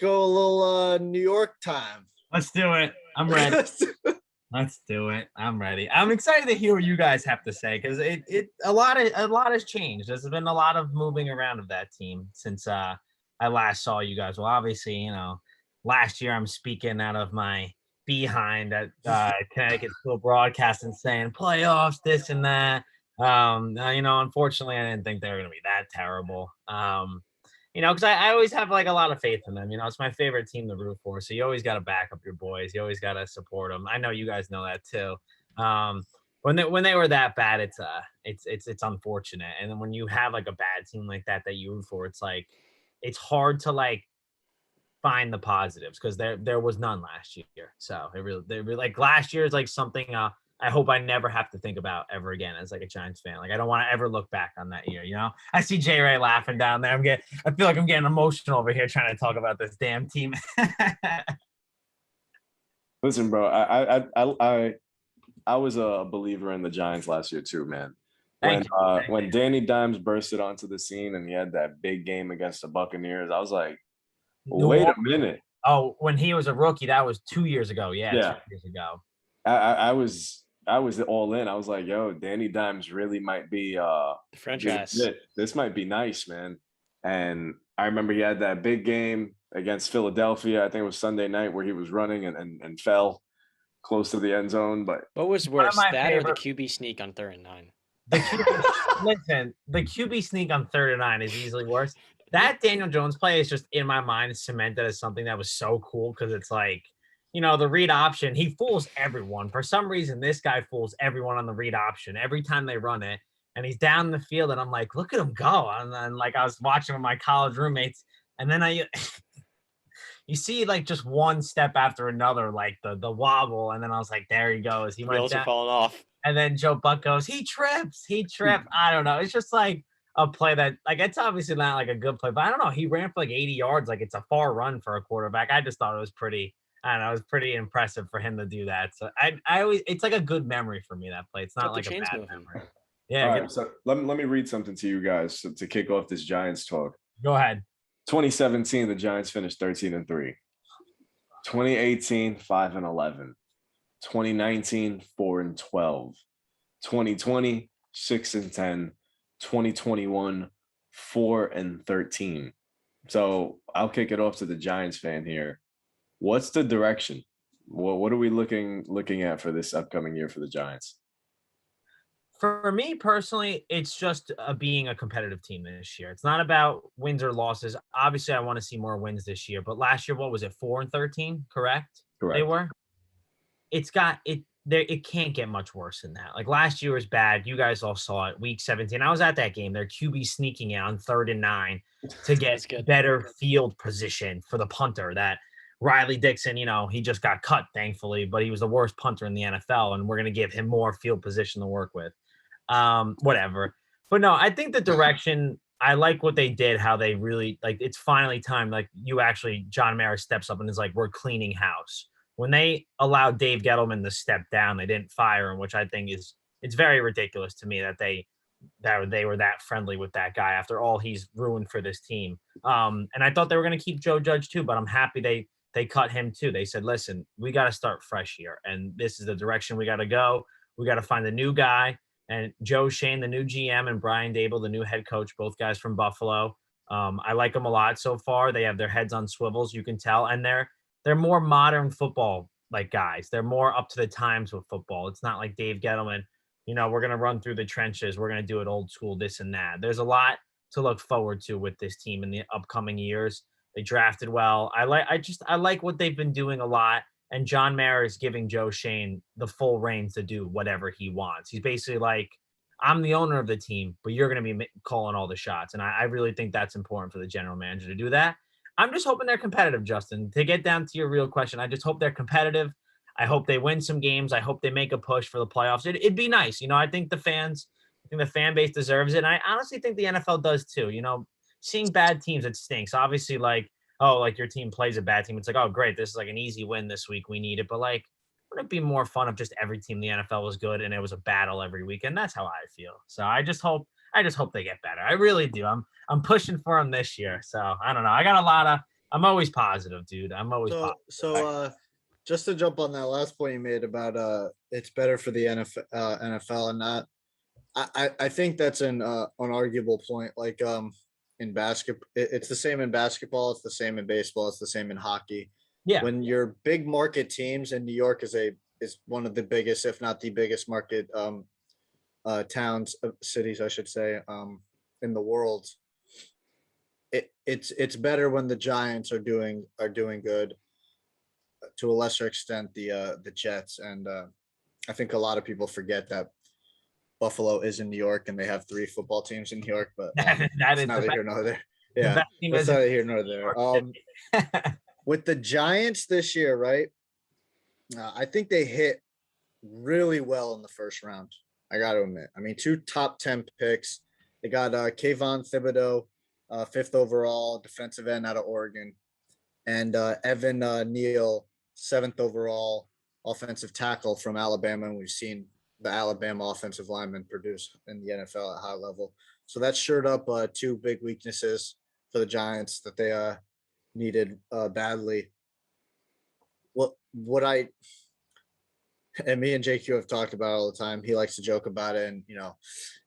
go a little New York time. Let's do it. I'm ready. Let's do it. I'm ready. I'm excited to hear what you guys have to say because a lot has changed. There's been a lot of moving around of that team since I last saw you guys. Well, obviously, last year I'm speaking out of my behind at Connecticut School Broadcasting saying playoffs, this and that. Unfortunately, I didn't think they were going to be that terrible. Because I always have like a lot of faith in them. It's my favorite team to root for. So you always got to back up your boys. You always got to support them. I know you guys know that too. When they were that bad, it's unfortunate. And then when you have like a bad team like that you root for, it's like it's hard to like find the positives because there was none last year. So they really like last year is like something I hope I never have to think about ever again as like a Giants fan. Like I don't want to ever look back on that year. I see J Ray laughing down there. I feel like I'm getting emotional over here trying to talk about this damn team. Listen, bro, I was a believer in the Giants last year too, man. When Danny Dimes bursted onto the scene and he had that big game against the Buccaneers, I was like, wait a minute. Oh, when he was a rookie, that was 2 years ago. Yeah. 2 years ago. I was all in. I was like, yo, Danny Dimes really might be the franchise. This might be nice, man. And I remember he had that big game against Philadelphia. I think it was Sunday night where he was running and fell close to the end zone. But what was worse, that or the QB sneak on 3rd and 9? The QB sneak on 3rd and 9 is easily worse. That Daniel Jones play is just in my mind cemented as something that was so cool because it's like, the read option, he fools everyone. For some reason, this guy fools everyone on the read option every time they run it. And he's down the field, and I'm like, look at him go. And then, like, I was watching with my college roommates, and then you see, like, just one step after another, like the wobble, and then I was like, there he goes. He went down. Falling off. And then Joe Buck goes, he tripped. I don't know. It's just like a play that, like, it's obviously not like a good play, but I don't know. He ran for like 80 yards. Like, it's a far run for a quarterback. I just thought it was pretty. I don't know. It was pretty impressive for him to do that. So I always, it's like a good memory for me, that play. It's not like a bad memory. Yeah. All right, so let me read something to you guys to kick off this Giants talk. Go ahead. 2017, the Giants finished 13-3. 2018, 5-11. 2019, 4-12. 2020, 6-10. 2021, 4-13. So I'll kick it off to the Giants fan here. What's the direction? What are we looking at for this upcoming year for the Giants? For me personally, it's just being a competitive team this year. It's not about wins or losses. Obviously, I want to see more wins this year. But last year, what was it? 4-13, correct? Correct. They were. It's got it. It can't get much worse than that. Like last year was bad. You guys all saw it. Week 17. I was at that game. Their QB sneaking out on 3rd and 9 to get better field position for the punter. That Riley Dixon, he just got cut, thankfully, but he was the worst punter in the NFL, and we're going to give him more field position to work with. Whatever. But no, I think the direction, I like what they did, how they really, like, it's finally time. Like, John Mara steps up and is like, we're cleaning house. When they allowed Dave Gettleman to step down, they didn't fire him, which I think it's very ridiculous to me that they were that friendly with that guy after all he's ruined for this team. And I thought they were going to keep Joe Judge too, but I'm happy they cut him too. They said, listen, we got to start fresh here, and this is the direction we got to go. We got to find a new guy. And Joe Shane, the new GM, and Brian Dable, the new head coach, both guys from Buffalo. I like them a lot so far. They have their heads on swivels, you can tell, and they're more modern football like guys. They're more up to the times with football. It's not like Dave Gettleman, we're going to run through the trenches. We're going to do it old school, this and that. There's a lot to look forward to with this team in the upcoming years. They drafted well. I like what they've been doing a lot. And John Mara is giving Joe Shane the full reins to do whatever he wants. He's basically like, I'm the owner of the team, but you're going to be calling all the shots. And I really think that's important for the general manager to do that. I'm just hoping they're competitive, Justin. To get down to your real question, I just hope they're competitive. I hope they win some games. I hope they make a push for the playoffs. It'd be nice. I think the fan base deserves it. And I honestly think the NFL does too. Seeing bad teams, it stinks. Obviously, like your team plays a bad team. It's like, oh, great. This is like an easy win this week. We need it. But like, wouldn't it be more fun if just every team in the NFL was good and it was a battle every week? And that's how I feel. So I just hope they get better. I really do. I'm pushing for them this year. So I don't know. I got a lot of I'm always positive, dude. I'm always So, positive. just to jump on that last point you made about it's better for the NFL and not. I think that's an unarguable point. Like in basketball, it's the same in basketball. It's the same in baseball. It's the same in hockey. Yeah. When your big market teams, and New York is one of the biggest, if not the biggest market towns, cities, I should say, in the world. It's better when the Giants are doing good. To a lesser extent, the Jets, and I think a lot of people forget that Buffalo is in New York and they have 3 football teams in New York, but that it's is neither here nor there. the Yeah, best team that's is in neither here nor there. New York. With the Giants this year, right? I think they hit really well in the first round. I got to admit. I mean, 2 top 10 picks. They got Kayvon Thibodeau, 5th overall defensive end out of Oregon, and Evan Neal, 7th overall offensive tackle from Alabama. And we've seen the Alabama offensive linemen produce in the NFL at high level. So that shored up 2 big weaknesses for the Giants that they needed badly. What I and me and JQ have talked about all the time. He likes to joke about it, and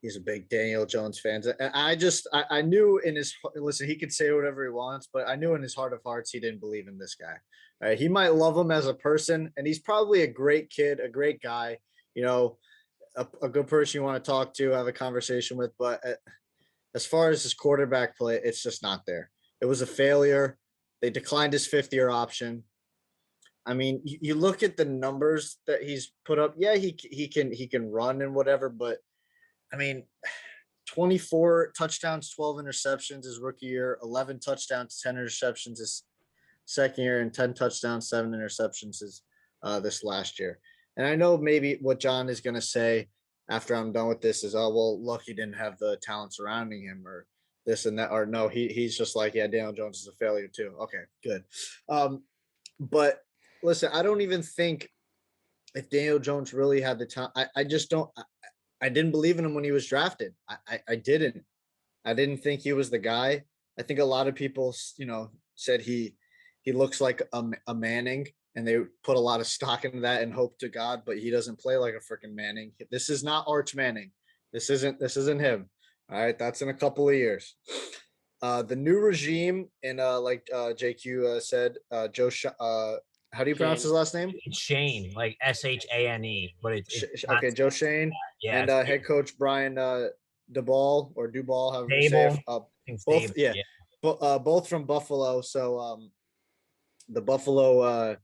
he's a big Daniel Jones fan. And I knew in his listen, he could say whatever he wants, but I knew in his heart of hearts he didn't believe in this guy. Right? He might love him as a person, and he's probably a great kid, a great guy. A good person you want to talk to, have a conversation with. But as far as his quarterback play, it's just not there. It was a failure. They declined his 5th-year option. I mean, you look at the numbers that he's put up. Yeah, he can run and whatever, but I mean, 24 touchdowns, 12 interceptions his rookie year, 11 touchdowns, 10 interceptions his second year, and 10 touchdowns, 7 interceptions his this last year. And I know maybe what John is going to say after I'm done with this is, oh, well, Lucky didn't have the talent surrounding him or this and that, or no, he's just like, yeah, Daniel Jones is a failure too. Okay, good. But listen, I don't even think if Daniel Jones really had the talent, I just don't. I didn't believe in him when he was drafted. I didn't. I didn't think he was the guy. I think a lot of people, said he looks like a Manning, and they put a lot of stock into that and hope to God, but he doesn't play like a freaking Manning. This is not Arch Manning. This isn't him. All right, that's in a couple of years. The new regime, and like JQ said, how do you pronounce his last name? It's Shane, like Shane, but it's okay, Joe Shane, yeah, and head coach Brian Dubal, however you say it. Both, yeah. Both from Buffalo. So the Buffalo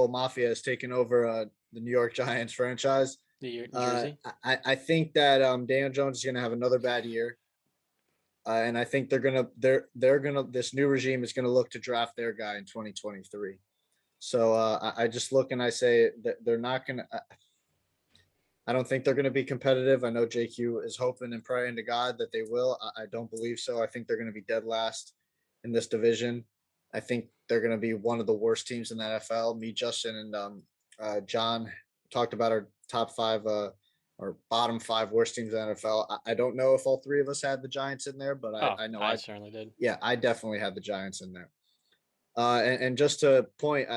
Mafia has taken over the New York Giants franchise. New Jersey. I think that Daniel Jones is going to have another bad year. And I think this new regime is going to look to draft their guy in 2023. So I just look and I say that they're not going to. I don't think they're going to be competitive. I know JQ is hoping and praying to God that they will. I don't believe so. I think they're going to be dead last in this division. I think they're going to be one of the worst teams in the NFL. Me, Justin, and John talked about our top 5 or bottom 5 worst teams in the NFL. I don't know if all 3 of us had the Giants in there, but I know I certainly did. Yeah, I definitely had the Giants in there. And just to point,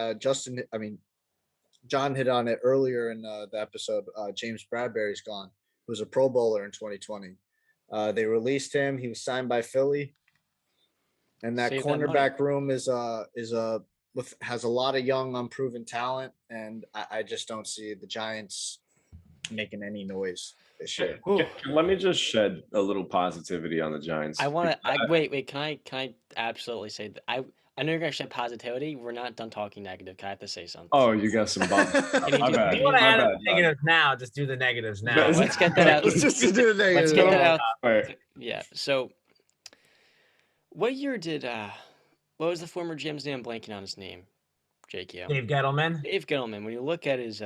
John hit on it earlier in the episode. James Bradbury's gone, who was a Pro Bowler in 2020. They released him. He was signed by Philly, and that cornerback room has a lot of young, unproven talent, and I just don't see the Giants making any noise this year. Let me just shed a little positivity on the Giants. I want to. Wait. Can I absolutely say that I know you're gonna shed positivity. We're not done talking negative. Can I have to say something? Oh, you got some bumps. You want to add the negatives now? Just do the negatives now. Let's get that out. Let's just do the negatives. Let's get that out. All right. Yeah. So, what year did what was the former GM's name? I'm blanking on his name. JQ. Dave Gettleman. Dave Gettleman. When you look at his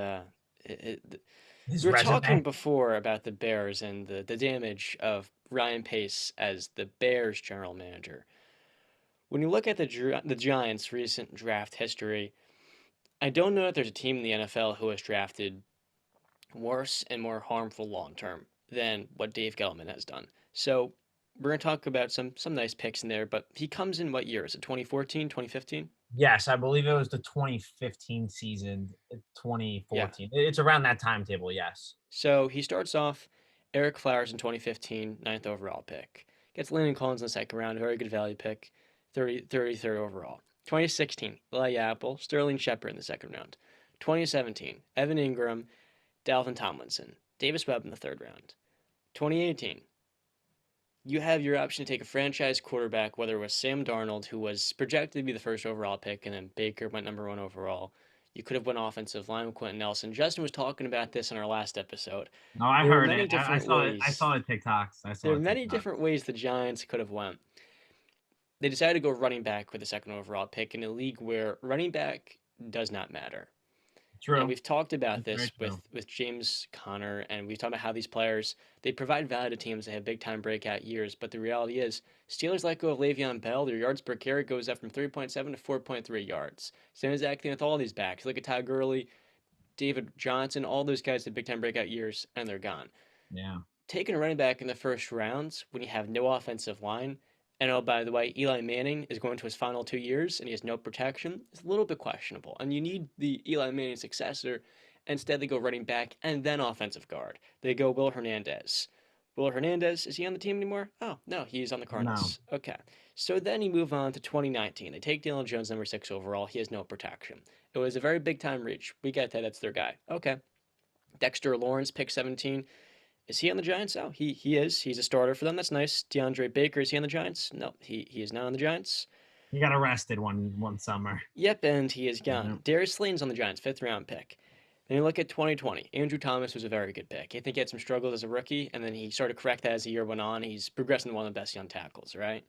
His we were resume. talking before about the Bears and the damage of Ryan Pace as the Bears general manager. When you look at the Giants' recent draft history, I don't know that there's a team in the NFL who has drafted worse and more harmful long-term than what Dave Gettleman has done. So we're going to talk about some nice picks in there, but he comes in what year? Is it 2014, 2015? Yes, I believe it was the 2015 season, Yeah. 2014. It's around that timetable, yes. So he starts off Eric Flowers in 2015, 9th overall pick. Gets Landon Collins in the second round, very good value pick, 33rd overall. 2016, Eli Apple, Sterling Shepard in the second round. 2017, Evan Ingram, Dalvin Tomlinson, Davis Webb in the third round. 2018, you have your option to take a franchise quarterback, whether it was Sam Darnold, who was projected to be the first overall pick, and then Baker went number 1 overall. You could have went offensive line with Quentin Nelson. Justin was talking about this in our last episode. No, I There were heard many it. I different saw it. ways. I saw the TikToks. There are many different ways the Giants could have went. They decided to go running back with the second overall pick in a league where running back does not matter. True. And we've talked about That's this very true. with James Conner, and we've talked about how these players, they provide value to teams that have big time breakout years. But the reality is, Steelers let go of Le'Veon Bell. Their yards per carry goes up from 3.7 to 4.3 yards. Same exact thing with all these backs. Look at Todd Gurley, David Johnson, all those guys had big time breakout years, and they're gone. Yeah. Taking a running back in the first rounds when you have no offensive line, and oh, by the way, Eli Manning is going to his final 2 years and he has no protection, it's a little bit questionable. And you need the Eli Manning successor. Instead, they go running back and then offensive guard. They go Will Hernandez. Will Hernandez, is he on the team anymore? Oh, no, he's on the Cardinals. No. Okay. So then you move on to 2019. They take Daniel Jones, number 6 overall. He has no protection. It was a very big time reach. We get that. That's their guy. Okay. Dexter Lawrence, pick 17. Is he on the Giants? Oh, he is. He's a starter for them. That's nice. DeAndre Baker, is he on the Giants? No, he is not on the Giants. He got arrested one summer. Yep, and he is gone. Darius Slayton's on the Giants, 5th round pick. Then you look at 2020. Andrew Thomas was a very good pick. I think he had some struggles as a rookie, and then he started to correct that as the year went on. He's progressing to one of the best young tackles, right?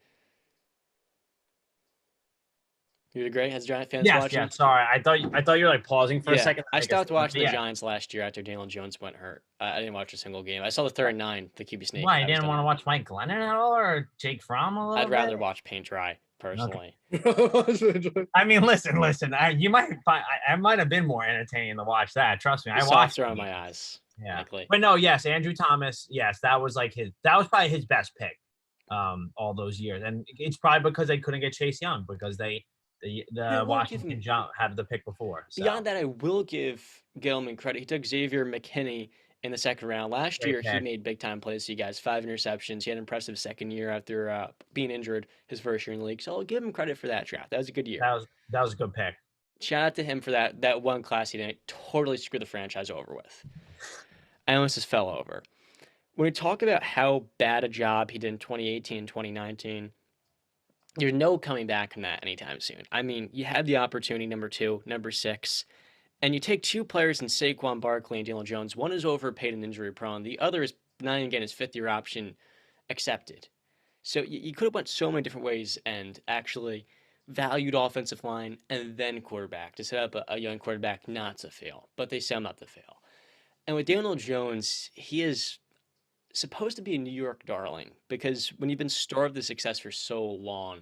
You agree? As Giant fans watching? Yeah. Sorry, I thought you were like pausing for a second. I stopped watching the Giants last year after Daniel Jones went hurt. I didn't watch a single game. I saw the 3rd and 9, the QB sneak. Why? You didn't want to watch Mike Glennon at all, or Jake Fromm a little I'd rather watch paint dry, personally. Okay. I mean, listen. I might have been more entertaining to watch that. Trust me, I watched around my eyes. Yeah, likely. But no, yes, Andrew Thomas. Yes, that was probably his best pick, all those years, and it's probably because they couldn't get Chase Young because the Washington had the pick before. So. Beyond that, I will give Gilman credit. He took Xavier McKinney in the second round. Last year, he made big-time plays to you guys. 5 interceptions. He had an impressive second year after being injured his first year in the league. So I'll give him credit for that draft. That was a good year. That was a good pick. Shout out to him for that one class he didn't totally screw the franchise over with. I almost just fell over. When we talk about how bad a job he did in 2018 and 2019, there's no coming back from that anytime soon. I mean, you had the opportunity, number 2, number 6, and you take 2 players in Saquon Barkley and Daniel Jones. One is overpaid and injury prone. The other is not even getting his 5th-year option accepted. So you could have went so many different ways and actually valued offensive line and then quarterback to set up a young quarterback not to fail. But they set him up to fail. And with Daniel Jones, he is supposed to be a New York darling because when you've been starved of success for so long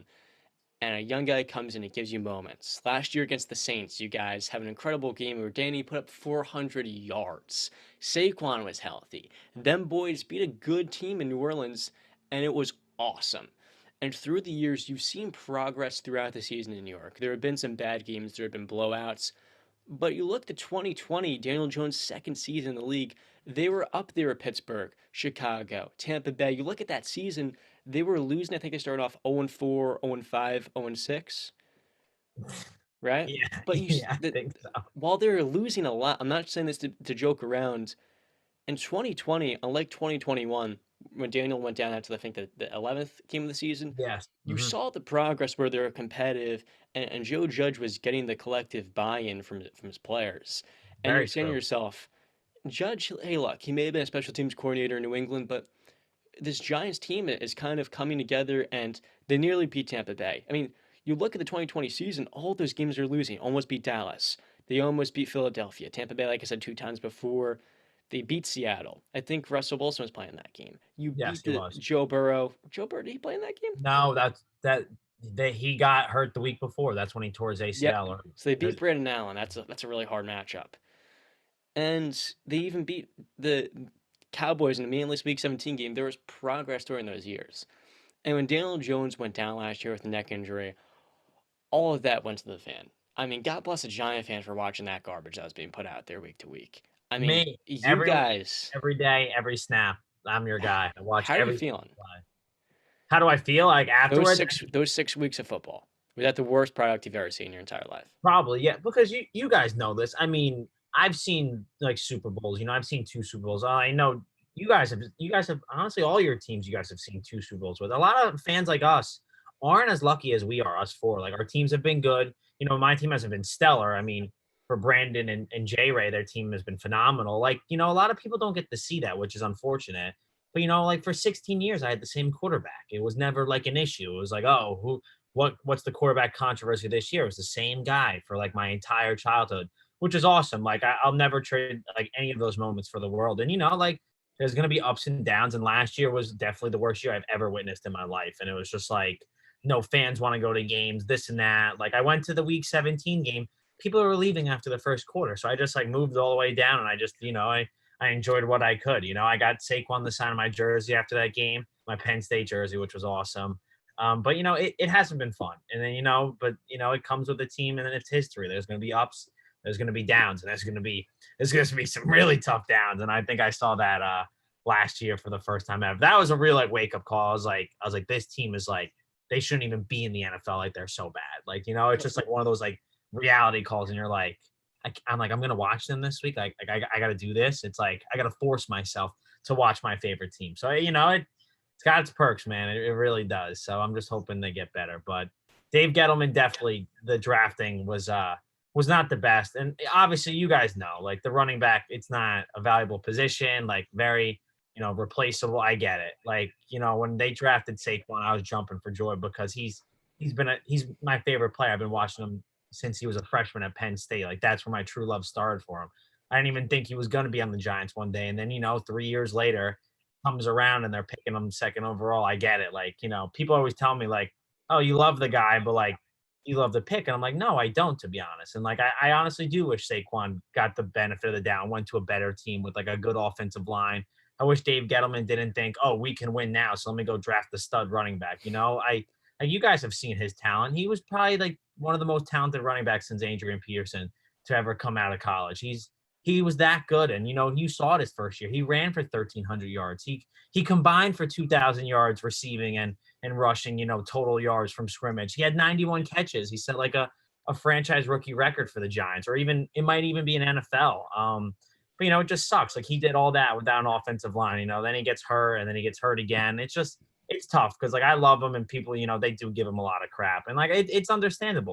and a young guy comes in and gives you moments. Last year against the Saints, you guys have an incredible game where Danny put up 400 yards. Saquon was healthy. Them boys beat a good team in New Orleans, and it was awesome. And through the years, you've seen progress throughout the season in New York. There have been some bad games. There have been blowouts. But you look to 2020, Daniel Jones' second season in the league, they were up there at Pittsburgh, Chicago, Tampa Bay. You look at that season, they were losing. I think they started off 0-4, 0-5, 0-6. Right? Yeah. But I think so. While they were losing a lot, I'm not saying this to joke around. In 2020, unlike 2021, when Daniel went down after I think the 11th game of the season, yes, you saw the progress where they were competitive, and Joe Judge was getting the collective buy-in from his players. And you're saying to yourself, Judge, hey, look, he may have been a special teams coordinator in New England, but this Giants team is kind of coming together, and they nearly beat Tampa Bay. I mean, you look at the 2020 season, all those games they're losing. Almost beat Dallas. They almost beat Philadelphia. Tampa Bay, like I said 2 times before. They beat Seattle. I think Russell Wilson was playing that game. You beat Joe Burrow. Joe Burrow, did he play in that game? No, he got hurt the week before. That's when he tore his ACL. Yep. So they beat Brandon Allen. That's a really hard matchup. And they even beat the Cowboys in the meaningless Week 17 game. There was progress during those years. And when Daniel Jones went down last year with a neck injury, all of that went to the fan. I mean, God bless the Giant fans for watching that garbage that was being put out there week to week. I mean, Me, you every week, guys, every day, every snap. I'm your guy. I watch how are you every feeling? play. How do I feel like afterwards? Those 6 weeks of football. Was that the worst product you've ever seen in your entire life? Probably, yeah, because you guys know this. I mean, I've seen like Super Bowls. I've seen 2 Super Bowls. I know you guys have honestly all your teams you guys have seen 2 Super Bowls with. A lot of fans like us aren't as lucky as we are, us four. Like our teams have been good. My team hasn't been stellar. I mean, for Brandon and J Ray, their team has been phenomenal. Like, a lot of people don't get to see that, which is unfortunate. But like for 16 years, I had the same quarterback. It was never like an issue. It was like, oh, what's the quarterback controversy this year? It was the same guy for like my entire childhood, which is awesome. Like I'll never trade like any of those moments for the world. And like there's gonna be ups and downs. And last year was definitely the worst year I've ever witnessed in my life. And it was just like no fans want to go to games, this and that. Like I went to the week 17 game. People were leaving after the first quarter. So I just like moved all the way down and I just, I enjoyed what I could. I got Saquon the sign of my jersey after that game, my Penn State jersey, which was awesome. But it hasn't been fun. And then but it comes with the team, and then it's history. There's going to be ups, there's going to be downs, and there's going to be some really tough downs. And I think I saw that last year for the first time ever. That was a real like wake up call. I was like, this team is like they shouldn't even be in the NFL. Like they're so bad. Like it's just like one of those like reality calls, and you're like, I'm like I'm gonna watch them this week. Like I got to do this. It's like I got to force myself to watch my favorite team. So it's got its perks, man. It really does. So I'm just hoping they get better. But Dave Gettleman definitely the drafting was not the best. And obviously you guys know, like the running back, it's not a valuable position, like very, replaceable. I get it. Like, when they drafted Saquon, I was jumping for joy because he's my favorite player. I've been watching him since he was a freshman at Penn State. Like that's where my true love started for him. I didn't even think he was going to be on the Giants one day. And then, 3 years later, comes around and they're picking him second overall. I get it. Like, people always tell me like, oh, you love the guy, but like you love the pick. And I'm like, no, I don't, to be honest. And like, I honestly do wish Saquon got the benefit of the doubt, went to a better team with like a good offensive line. I wish Dave Gettleman didn't think, oh, we can win now, so let me go draft the stud running back. You guys have seen his talent. He was probably like one of the most talented running backs since Adrian Peterson to ever come out of college. He was that good. And, you saw it his first year. He ran for 1,300 yards. He combined for 2,000 yards receiving and rushing, total yards from scrimmage. He had 91 catches. He set like a franchise rookie record for the Giants, or even it might even be an NFL. But, it just sucks. Like he did all that without an offensive line, then he gets hurt and then he gets hurt again. It's tough because like I love him and people, they do give him a lot of crap. And like it's understandable.